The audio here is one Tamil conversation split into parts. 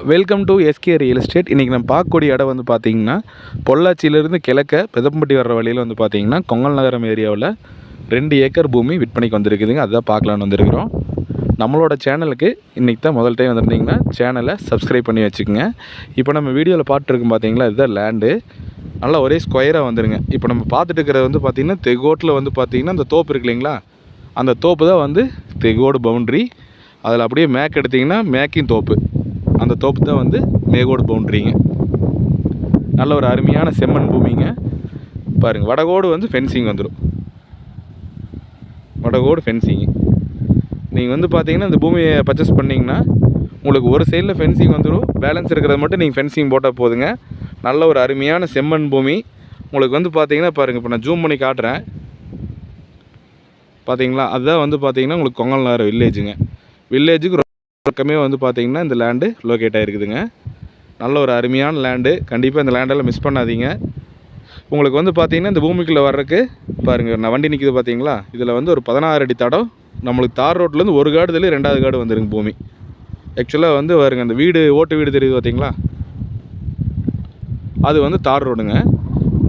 Welcome to SK real estate. இன்றைக்கி நம்ம பார்க்கக்கூடிய இடம் வந்து பார்த்திங்கன்னா பொள்ளாச்சியிலேருந்து கிழக்க பெதம்பட்டி வர்ற வழியில் வந்து பார்த்திங்கன்னா கொங்கல் நகரம் ஏரியாவில் 2 ஏக்கர் பூமி விற்பனைக்கு வந்திருக்குதுங்க. அதுதான் பார்க்கலான்னு வந்திருக்கிறோம். நம்மளோட சேனலுக்கு இன்றைக்கி தான் முதல் டைம் வந்திருந்தீங்கன்னா சேனலை சப்ஸ்கிரைப் பண்ணி வச்சுக்கோங்க. இப்போ நம்ம வீடியோவில் பார்த்துருக்கோம் பார்த்தீங்களா, இதுதான் லேண்டு. நல்லா ஒரே ஸ்கொயராக வந்துடுங்க. இப்போ நம்ம பார்த்துட்டு இருக்கிறது வந்து பார்த்திங்கன்னா தெகோட்டில் வந்து பார்த்திங்கன்னா அந்த தோப்பு இருக்கு இல்லைங்களா, அந்த தோப்பு தான் வந்து தெகோடு பவுண்ட்ரி. அதில் அப்படியே மேக் எடுத்திங்கன்னா மேக்கின் தோப்பு, அந்த தோப்பு தான் வந்து மேகோடு பவுண்ட்ரிங்க. நல்ல ஒரு அருமையான செம்மண் பூமிங்க. பாருங்கள், வடகோடு வந்து ஃபென்சிங் வந்துடும். வடகோடு ஃபென்சிங்கு நீங்கள் வந்து பார்த்தீங்கன்னா இந்த பூமியை பர்ச்சேஸ் பண்ணிங்கன்னா உங்களுக்கு ஒரு சைடில் ஃபென்சிங் வந்துடும், பேலன்ஸ் இருக்கிறத மட்டும் நீங்கள் ஃபென்சிங் போட்டால் போதுங்க. நல்ல ஒரு அருமையான செம்மண் பூமி உங்களுக்கு வந்து பார்த்தீங்கன்னா பாருங்கள். இப்போ நான் ஜூம் பண்ணி காட்டுறேன் பார்த்தீங்களா, அதுதான் வந்து பார்த்தீங்கன்னா உங்களுக்கு கொங்கல் நகரம் வில்லேஜுங்க. வில்லேஜுக்கு பக்கமே வந்து பார்த்திங்கன்னா இந்த லேண்டு லொக்கேட் ஆகிருக்குதுங்க. நல்ல ஒரு அருமையான லேண்டு. கண்டிப்பாக இந்த லேண்டெல்லாம் மிஸ் பண்ணாதீங்க. உங்களுக்கு வந்து பார்த்திங்கன்னா இந்த பூமிக்குள்ளே வர்றதுக்கு பாருங்கள், நான் வண்டி நிற்கிது பார்த்தீங்களா, இதில் வந்து ஒரு 16 அடி தடம். நம்மளுக்கு தார் ரோட்லேருந்து ஒரு காடு தள்ளி 2வது காடு வந்துருங்க பூமி. ஆக்சுவலாக வந்து பாருங்கள், அந்த வீடு ஓட்டு வீடு தெரியுது பார்த்தீங்களா, அது வந்து தார் ரோடுங்க.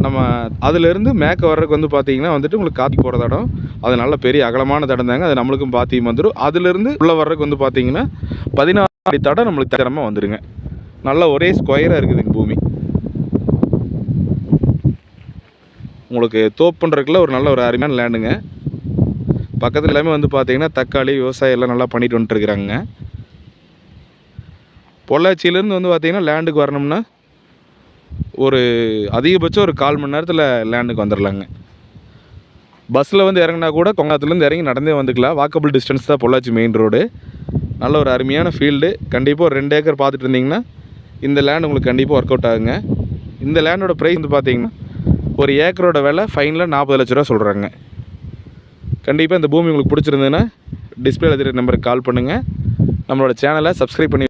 நம்ம அதிலேருந்து மேற்க வர்றதுக்கு வந்து பார்த்திங்கன்னா வந்துட்டு உங்களுக்கு காத்தி போகிற தடம், அது நல்ல பெரிய அகலமான தடம் தாங்க. அது நம்மளுக்கும் பாத்தியும் வந்துடும். அதிலேருந்து உள்ளே வர்றதுக்கு வந்து பார்த்திங்கன்னா 14 அடி தடம் நம்மளுக்கு தரமாக வந்துடுங்க. நல்லா ஒரே ஸ்கொயராக இருக்குதுங்க பூமி. உங்களுக்கு தோப்புன்றதுக்குள்ள ஒரு நல்ல ஒரு அருமையான லேண்டுங்க. பக்கத்தில் எல்லாமே வந்து பார்த்திங்கன்னா தக்காளி விவசாயம் எல்லாம் நல்லா பண்ணிட்டு வந்துட்டுருக்குறாங்க. பொள்ளாச்சியிலேருந்து வந்து பார்த்திங்கன்னா லேண்டுக்கு வரணும்னா ஒரு அதிகபட்சம் ஒரு 1/4 மணி நேரத்தில் லேண்டுக்கு வந்துடலாங்க. பஸ்ஸில் வந்து இறங்கினா கூட கொங்காத்துலேருந்து இறங்கி நடந்தே வந்துக்கலாம். வாக்கபிள் டிஸ்டன்ஸ் தான் பொள்ளாச்சி மெயின் ரோடு. நல்ல ஒரு அருமையான ஃபீல்டு. கண்டிப்பாக ஒரு 2 ஏக்கர் பார்த்துட்டு இருந்தீங்கன்னா இந்த லேண்ட் உங்களுக்கு கண்டிப்பாக ஒர்க் அவுட் ஆகுங்க. இந்த லேண்டோட ப்ரைஸ் வந்து பார்த்திங்கன்னா ஒரு ஏக்கரோட விலை ஃபைனலாக 40 லட்ச ரூபா சொல்கிறாங்க. கண்டிப்பாக இந்த பூமி உங்களுக்கு பிடிச்சிருந்ததுன்னா டிஸ்பிளேல இருக்கிற நம்பருக்கு கால் பண்ணுங்கள். நம்மளோட சேனலை சப்ஸ்கிரைப் பண்ணி